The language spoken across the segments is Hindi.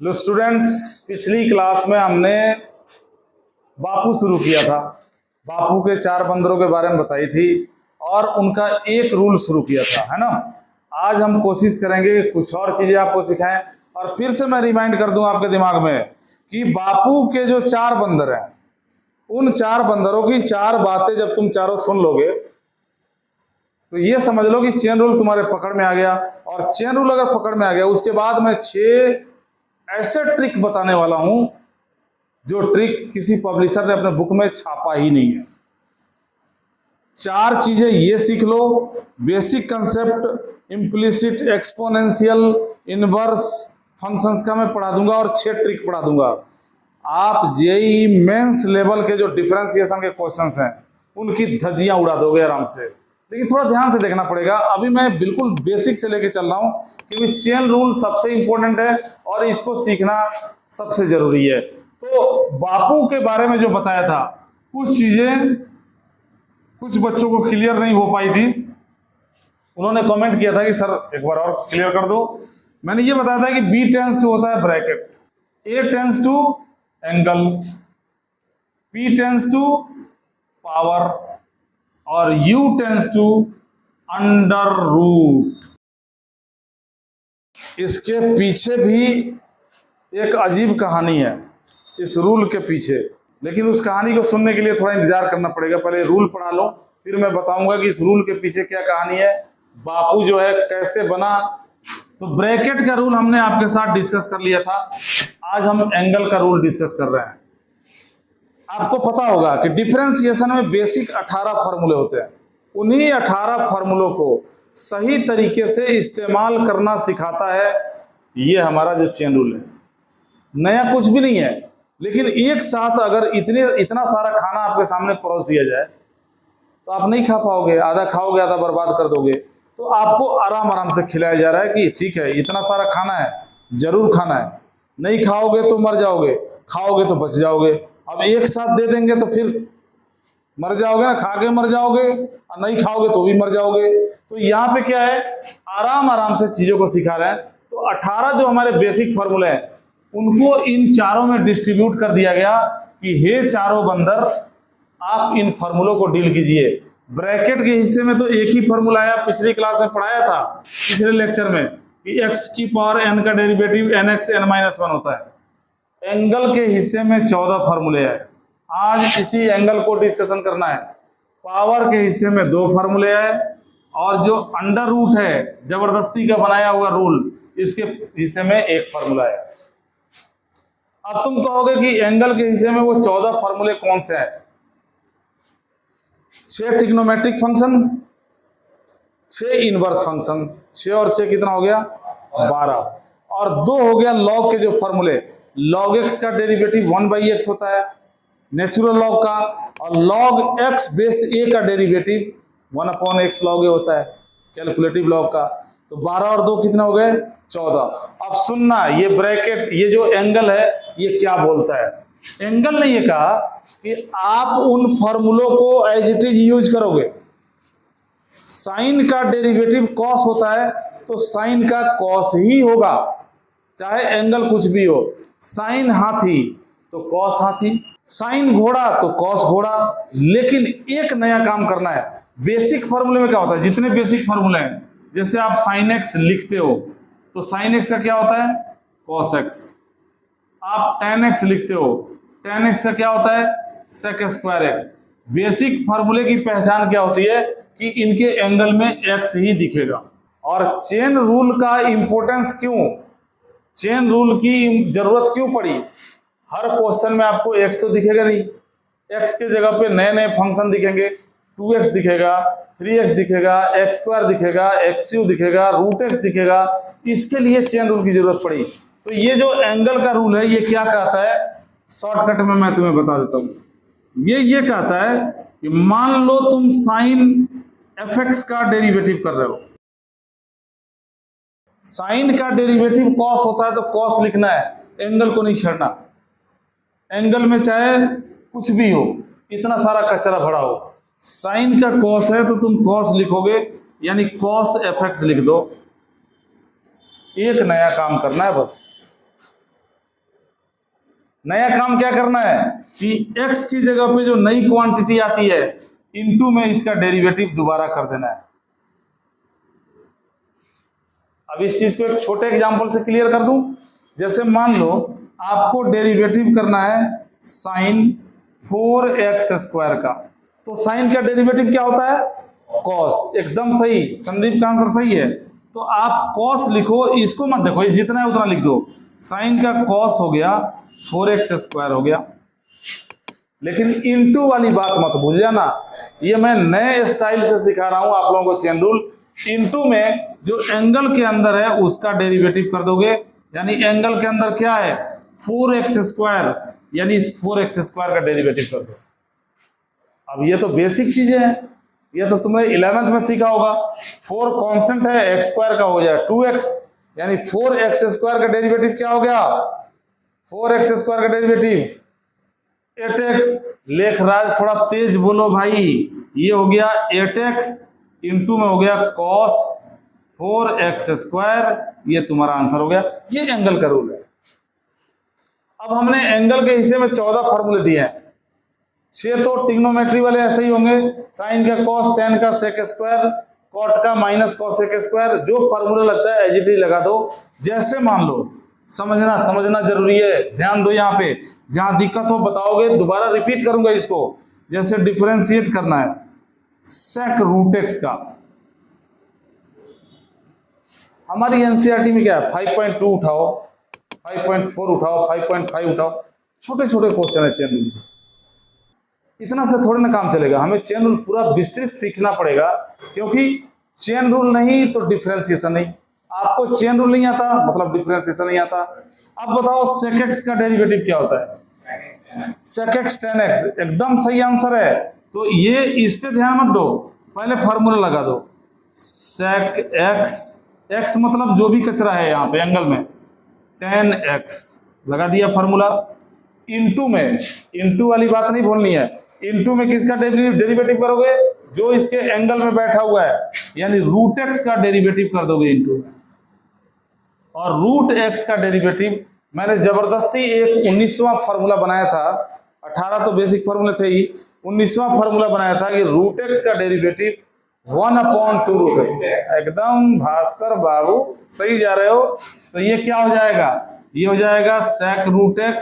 लो स्टूडेंट्स, पिछली क्लास में हमने बापू शुरू किया था। बापू के 4 बंदरों के बारे में बताई थी और उनका एक रूल शुरू किया था, है ना। आज हम कोशिश करेंगे कि कुछ और चीजें आपको सिखाएं। और फिर से मैं रिमाइंड कर दूं आपके दिमाग में कि बापू के जो 4 बंदर हैं, उन 4 बंदरों की 4 बातें जब तुम चारों सुन लोगे तो ये समझ लो कि चेन रूल तुम्हारे पकड़ में आ गया। और चेन रूल अगर पकड़ में आ गया, उसके बाद मैं 6 ऐसे ट्रिक बताने वाला हूं जो ट्रिक किसी पब्लिशर ने अपने बुक में छापा ही नहीं है। 4 चीजें ये सीख लो। Basic concept, implicit, exponential, inverse functions का मैं पढ़ा दूंगा और 6 ट्रिक पढ़ा दूंगा। आप जेईई मेंस लेवल के जो डिफरेंशिएशन के क्वेश्चंस हैं उनकी धज्जियां उड़ा दोगे आराम से। लेकिन थोड़ा ध्यान से देखना पड़ेगा। अभी मैं बिल्कुल बेसिक से लेके चल रहा हूं क्योंकि चेन रूल सबसे इंपॉर्टेंट है और इसको सीखना सबसे जरूरी है। तो बापू के बारे में जो बताया था, कुछ चीजें कुछ बच्चों को क्लियर नहीं हो पाई थी। उन्होंने कमेंट किया था कि सर एक बार और क्लियर कर दो। मैंने ये बताया था कि B टेंस टू होता है bracket, A tends to angle, P tends to power और U tends to under root. इसके पीछे भी एक अजीब कहानी है इस रूल के पीछे, लेकिन उस कहानी को सुनने के लिए थोड़ा इंतजार करना पड़ेगा। पहले रूल पढ़ा लो, फिर मैं बताऊंगा कि इस रूल के पीछे क्या कहानी है, बापू जो है कैसे बना। तो ब्रैकेट का रूल हमने आपके साथ डिस्कस कर लिया था। आज हम एंगल का रूल डिस्कस कर रहे हैं। आपको पता होगा कि डिफरेंशिएशन में बेसिक 18 फार्मूले होते हैं। उन्हीं 18 फार्मूलों को सही तरीके से इस्तेमाल करना सिखाता है ये हमारा जो चेन रूल है। नया कुछ भी नहीं है, लेकिन एक साथ अगर इतना सारा खाना आपके सामने परोस दिया जाए तो आप नहीं खा पाओगे। आधा खाओगे, आधा बर्बाद कर दोगे। तो आपको आराम आराम से खिलाया जा रहा है कि ठीक है, इतना सारा खाना है, जरूर खाना है। नहीं खाओगे तो मर जाओगे, खाओगे तो बच जाओगे। अब एक साथ दे देंगे तो फिर मर जाओगे ना, खा के मर जाओगे, और नहीं खाओगे तो भी मर जाओगे। तो यहाँ पे क्या है, आराम आराम से चीजों को सिखा रहे हैं। तो 18 जो हमारे बेसिक फॉर्मूले हैं उनको इन चारों में डिस्ट्रीब्यूट कर दिया गया कि हे चारों बंदर, आप इन फॉर्मूलों को डील कीजिए। ब्रैकेट के हिस्से में तो एक ही फॉर्मूला आया, पिछली क्लास में पढ़ाया था, पिछले लेक्चर में, कि x की पावर n का डेरिवेटिव nx n-1 होता है। एंगल के हिस्से में 14 फॉर्मूले हैं। आज इसी एंगल को डिस्कशन करना है। पावर के हिस्से में 2 फॉर्मूले हैं और जो अंडर रूट है, जबरदस्ती का बनाया हुआ रूल, इसके हिस्से में 1 फॉर्मूला है। अब तुम कहोगे कि एंगल के हिस्से में वो 14 फॉर्मूले कौन से हैं? 6 ट्रिग्नोमेट्रिक फंक्शन, 6 इनवर्स फंक्शन, 6 और 6 कितना हो गया? 12। और 2 हो गया लॉग के जो फॉर्मूले। लॉग एक्स का डेरिवेटिव 1/x होता है नेचुरल लॉग का, और लॉग एक्स बेस ए का डेरिवेटिव 1/x लॉग ए होता है कैलकुलेटिव लॉग का। तो 12 और 2 कितना हो गए? 14। अब सुनना, ये ब्रैकेट, ये जो एंगल है, ये क्या बोलता है? एंगल ने ये कहा कि आप उन फॉर्मूलों को एज इट इज यूज करोगे। साइन का डेरिवेटिव कॉस होता है तो साइन का कॉस ही होगा, चाहे एंगल कुछ भी हो। साइन हाथी तो कॉस हाथी, साइन घोड़ा तो कॉस घोड़ा। लेकिन एक नया काम करना है। बेसिक फॉर्मूले में क्या होता है? जितने बेसिक फॉर्मूले हैं, जैसे आप साइन एक्स लिखते हो तो साइन एक्स का क्या होता है? Cos x. आप टेन एक्स लिखते हो, टेन एक्स का क्या होता है? Sec square x. बेसिक फॉर्मूले की पहचान क्या होती है कि इनके एंगल में एक्स ही दिखेगा। और चेन रूल का इंपॉर्टेंस क्यों, चेन रूल की जरूरत क्यों पड़ी? हर क्वेश्चन में आपको एक्स तो दिखेगा नहीं, एक्स के जगह पे नए नए फंक्शन दिखेंगे। 2x दिखेगा, 3x दिखेगा, एक्स स्क्वायर दिखेगा, एक्स यू दिखेगा, रूट एक्स दिखेगा। इसके लिए चेन रूल की जरूरत पड़ी। तो ये जो एंगल का रूल है, ये क्या कहता है? शॉर्टकट में मैं तुम्हें बता देता हूं। ये कहता है कि मान लो तुम साइन fx का डेरिवेटिव कर रहे हो। साइन का डेरिवेटिव कॉस होता है तो कॉस लिखना है, एंगल को नहीं छेड़ना। एंगल में चाहे कुछ भी हो, इतना सारा कचरा भरा हो, साइन का कॉस है तो तुम कॉस लिखोगे, यानी cos fx लिख दो। एक नया काम करना है बस। नया काम क्या करना है कि x की जगह पे जो नई क्वांटिटी आती है इनटू में इसका डेरिवेटिव दोबारा कर देना है। अब इस चीज को एक छोटे एग्जांपल से क्लियर कर दूं। जैसे मान लो आपको डेरिवेटिव करना है साइन 4x² का, तो साइन का डेरिवेटिव क्या होता है? कॉस। एकदम सही, संदीप का आंसर सही है। तो आप कॉस लिखो, इसको मत देखो, जितना है उतना लिख दो। साइन का कॉस हो गया 4x² हो गया। लेकिन इनटू वाली बात मत भूल जाना, ये मैं नए स्टाइल से सिखा रहा हूं आप लोगों को चेन रूल। इनटू में जो एंगल के अंदर है उसका डेरिवेटिव कर दोगे, यानी एंगल के अंदर क्या है 4x², यानी इस 4x² का डेरिवेटिव कर दो। अब ये तो बेसिक चीजें हैं, ये तो तुमने 11th में सीखा होगा। 4 कांस्टेंट है, x² का हो जाए 2x, यानी 4x² का डेरिवेटिव क्या हो गया? 4x² का डेरिवेटिव 8x। लेखराज थोड़ा तेज बोलो भाई। ये हो गया 8x, इनटू में हो गया cos 4x²। ये तुम्हारा आंसर हो गया। ये एंगल का रूल है। अब हमने एंगल के हिस्से में 14 फॉर्मूले दिए हैं। 6 तो ट्रिग्नोमेट्री वाले ऐसे ही होंगे, साइन का cos, tan का sec², cot का -cos sec²। जो फॉर्मूला लगता है एज इट इज लगा दो। जैसे मान लो, समझना जरूरी है, ध्यान दो यहाँ पे। जहां दिक्कत हो बताओगे, दोबारा रिपीट करूंगा इसको। जैसे डिफरेंशिएट करना है sec√x का, हमारी एनसीईआरटी में क्या है 5.2 उठाओ, 5.4 उठाओ, 5.5 उठाओ। छोटे छोटे क्वेश्चन है चेन रूल। इतना से थोड़े ना काम चलेगा, हमें चेन रूल पूरा विस्तृत सीखना पड़ेगा, क्योंकि चेन रूल नहीं तो डिफरेंशिएशन नहीं। आपको चेन रूल नहीं आता मतलब डिफरेंशिएशन नहीं आता। अब बताओ sec x का डेरिवेटिव क्या होता है? sec x tan x। एकदम सही आंसर है। तो ये इस पे ध्यान मत दो, पहले फॉर्मूला लगा दो। sec x, x मतलब जो भी कचरा है यहाँ पे एंगल में, tan x लगा दिया फॉर्मूला। इनटू में, इनटू वाली बात नहीं भूलनी है। इनटू में किसका डेरिवेटिव करोगे? जो इसके एंगल में बैठा हुआ है, यानी √x का डेरिवेटिव कर दोगे इनटू। और √x का डेरिवेटिव मैंने जबरदस्ती एक 19वां फार्मूला बनाया था। 18 तो बेसिक फार्मूले थे ही, 19वां फार्मूला बनाया था कि √x का डेरिवेटिव 1/2 एकदम भास्कर बाबू सही जा रहे हो। तो ये क्या हो जाएगा? ये हो जाएगा sec√x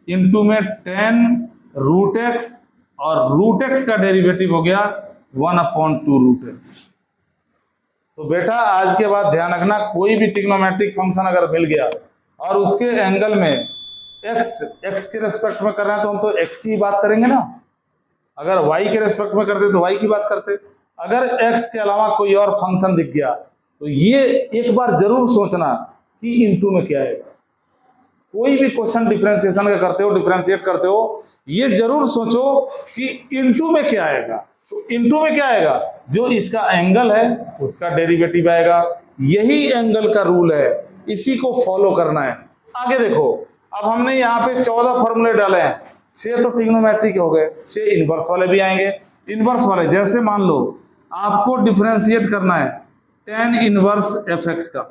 इनटू में tan√x, और √x का डेरिवेटिव हो गया 1/2√x। तो बेटा आज के बाद ध्यान रखना, कोई भी ट्रिग्नोमेट्रिक फंक्शन अगर मिल गया और उसके एंगल में x के रेस्पेक्ट में कर रहे हैं तो हम तो x की बात करेंगे ना। अगर y के रेस्पेक्ट में करते तो y की बात करते। अगर x के अलावा कोई और फंक्शन दिख गया तो ये एक बार जरूर सोचना कि इनटू में क्या है। कोई भी क्वेश्चन डिफरेंशिएशन का करते हो, डिफरेंशिएट करते हो, ये जरूर सोचो कि इनटू में क्या आएगा। तो इनटू में क्या आएगा? जो इसका एंगल है उसका डेरिवेटिव आएगा। यही एंगल का रूल है, इसी को फॉलो करना है। आगे देखो, अब हमने यहाँ पे 14 फॉर्मूले डाले हैं। 6 तो ट्रिग्नोमेट्री के हो गए, 6 इनवर्स वाले भी आएंगे। इनवर्स वाले जैसे मान लो आपको डिफरेंशिएट करना है tan इनवर्स fx का।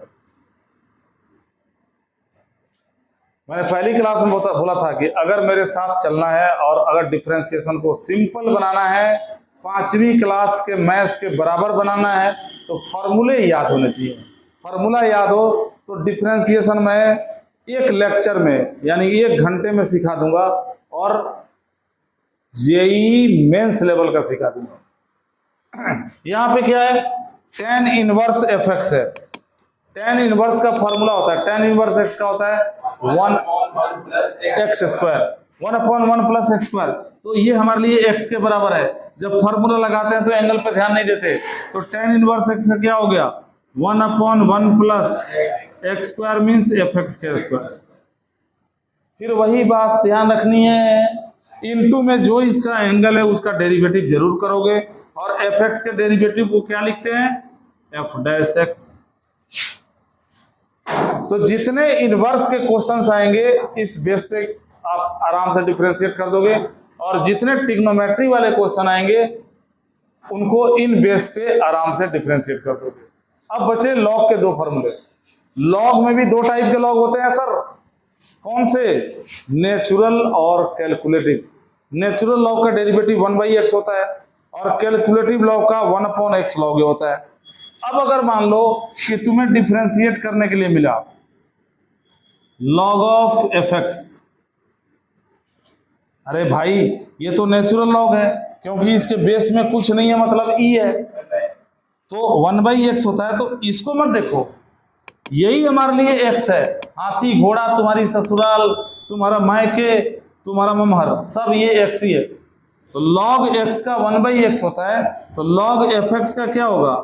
मैंने पहली क्लास में बोला था कि अगर मेरे साथ चलना है और अगर डिफरेंशिएशन को सिंपल बनाना है, 5वीं क्लास के मैथ्स के बराबर बनाना है, तो फॉर्मूले याद होने चाहिए। फॉर्मूला याद हो तो डिफरेंशिएशन में एक लेक्चर में यानी 1 घंटे में सिखा दूंगा, और जेईई मेंस लेवल का सिखा दूंगा। यहाँ पे क्या है? tan इनवर्स fx है। tan इनवर्स का फॉर्मूला होता है, tan इनवर्स x का होता है 1x², 1/1 + x²। तो ये हमारे लिए x के बराबर है। जब फॉर्मूला लगाते हैं तो एंगल पे ध्यान नहीं देते, तो tan इनवर्स x का क्या हो गया? 1/1 + x² मीन्स fx²। फिर वही बात ध्यान रखनी है, इनटू में जो इसका एंगल है उसका डेरिवेटिव जरूर करोगे, और fx के डेरिवेटिव को क्या लिखते हैं? f'(x). तो जितने इनवर्स के क्वेश्चंस आएंगे इस बेस पे आप आराम से डिफरेंशिएट कर दोगे, और जितने ट्रिग्नोमेट्री वाले क्वेश्चन आएंगे उनको इन बेस पे आराम से डिफरेंशिएट कर दोगे। अब बचे लॉग के 2 फॉर्मूले। लॉग में भी 2 टाइप के लॉग होते हैं सर। कौन से? नेचुरल और कैलकुलेटिव। नेचुरल लॉग का डेरिवेटिव 1/x होता है और कैलकुलेटिव लॉग का 1/x लॉग होता है। अब अगर मान लो कि तुम्हें डिफरेंशिएट करने के लिए मिला लॉग ऑफ fx, अरे भाई ये तो नेचुरल लॉग है क्योंकि इसके बेस में कुछ नहीं है, मतलब e है, तो 1/x होता है। तो इसको मत देखो, यही हमारे लिए x है। हाथी घोड़ा तुम्हारी ससुराल, तुम्हारा मायके, तुम्हारा ममहर, सब ये x ही है। तो log x का 1/x होता है, तो log fx का क्या होगा?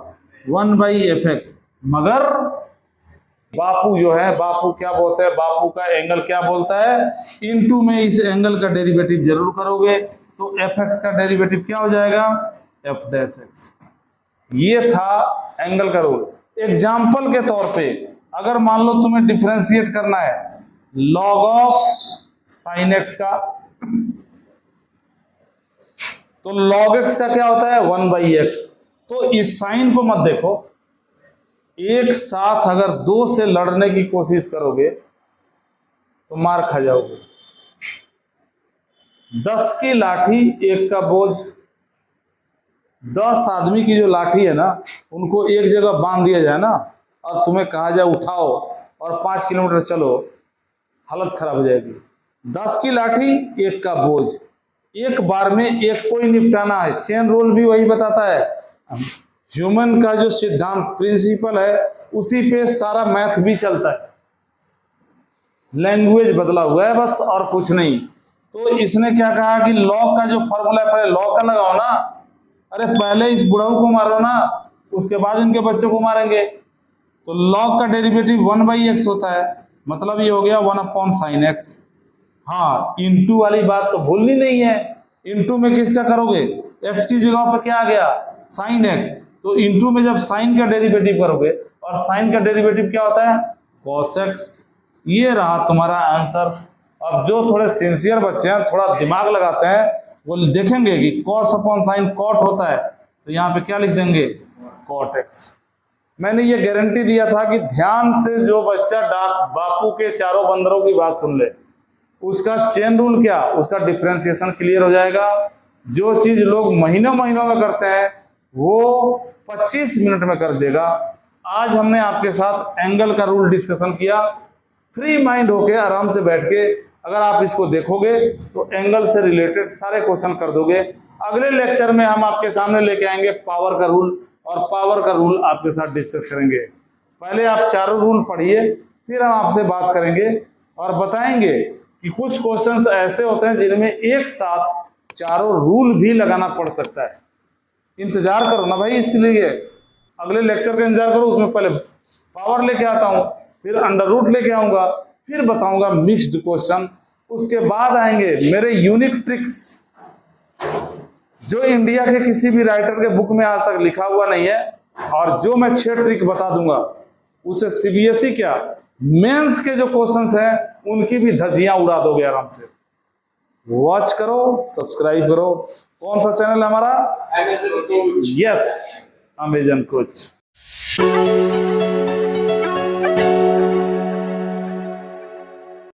1/fx। मगर बापू जो है, बापू क्या बोलते हैं? बापू का एंगल क्या बोलता है? इनटू में इस एंगल का डेरिवेटिव जरूर करोगे, तो fx का डेरिवेटिव क्या हो जाएगा? f'(x). ये था एंगल का रूल। एग्जाम्पल के तौर पे अगर मान लो तुम्हें डिफरेंशिएट करना है log ऑफ sin x का, तो log x का क्या होता है? 1/x। तो इस साइन को मत देखो, एक साथ अगर दो से लड़ने की कोशिश करोगे तो मार खा जाओगे। 10 की लाठी 1 का बोझ। 10 आदमी की जो लाठी है ना, उनको एक जगह बांध दिया जाए ना और तुम्हें कहा जाए उठाओ और 5 किलोमीटर चलो, हालत खराब हो जाएगी। 10 की लाठी 1 का बोझ, एक बार में एक को ही निपटाना है। चेन रूल भी वही बताता है। ह्यूमन का जो सिद्धांत प्रिंसिपल है उसी पे सारा मैथ भी चलता है, लैंग्वेज बदला हुआ है बस, और कुछ नहीं। तो इसने क्या कहा कि लॉग का जो फॉर्मूला है, पहले लॉग का लगाओ ना। अरे पहले इस बुढ़ऊ को मारो ना, उसके बाद इनके बच्चों को मारेंगे। तो लॉग का डेरिवेटिव 1/x होता है, मतलब ये हो गया 1/sin x। हाँ, इंटू वाली बात तो भूलनी नहीं है। इंटू में किसका करोगे? x की जगह पर क्या आ गया? sin x। तो इंटू में जब साइन का डेरिवेटिव करोगे, और साइन का डेरिवेटिव क्या होता है? cos x। ये रहा तुम्हारा आंसर। अब जो थोड़े सिंसियर बच्चे हैं, थोड़ा दिमाग लगाते हैं, वो देखेंगे कि cos/sin cot होता है, तो यहाँ पे क्या लिख देंगे? cot x। मैंने ये गारंटी दिया था कि ध्यान से जो बच्चा बापू के चारों बंदरों की बात सुन ले, उसका चेन रूल क्या, उसका डिफरेंशिएशन क्लियर हो जाएगा। जो चीज लोग महीनों महीनों में करते हैं वो 25 मिनट में कर देगा। आज हमने आपके साथ एंगल का रूल डिस्कशन किया। फ्री माइंड होके आराम से बैठ के अगर आप इसको देखोगे तो एंगल से रिलेटेड सारे क्वेश्चन कर दोगे। अगले लेक्चर में हम आपके सामने लेके आएंगे पावर का रूल, और पावर का रूल आपके साथ डिस्कस करेंगे। पहले आप चारों रूल पढ़िए, फिर हम आपसे बात करेंगे और बताएंगे कि कुछ क्वेश्चंस ऐसे होते हैं जिनमें एक साथ चारों रूल भी लगाना पड़ सकता है। इंतजार करो ना भाई, इसके लिए अगले लेक्चर का इंतजार करो। उसमें पहले पावर लेके आता हूँ, फिर अंडर रूट लेके आऊंगा, फिर बताऊंगा मिक्स्ड क्वेश्चन। उसके बाद आएंगे मेरे यूनिक ट्रिक्स, जो इंडिया के किसी भी राइटर के बुक में आज तक लिखा हुआ नहीं है, और जो मैं 6 ट्रिक बता दूंगा उसे सीबीएसई क्या मेंस के जो क्वेश्चंस हैं उनकी भी धज्जियां उड़ा दोगे आराम से। वॉच करो, सब्सक्राइब करो। कौन सा चैनल है हमारा? Yes, Amazon coach.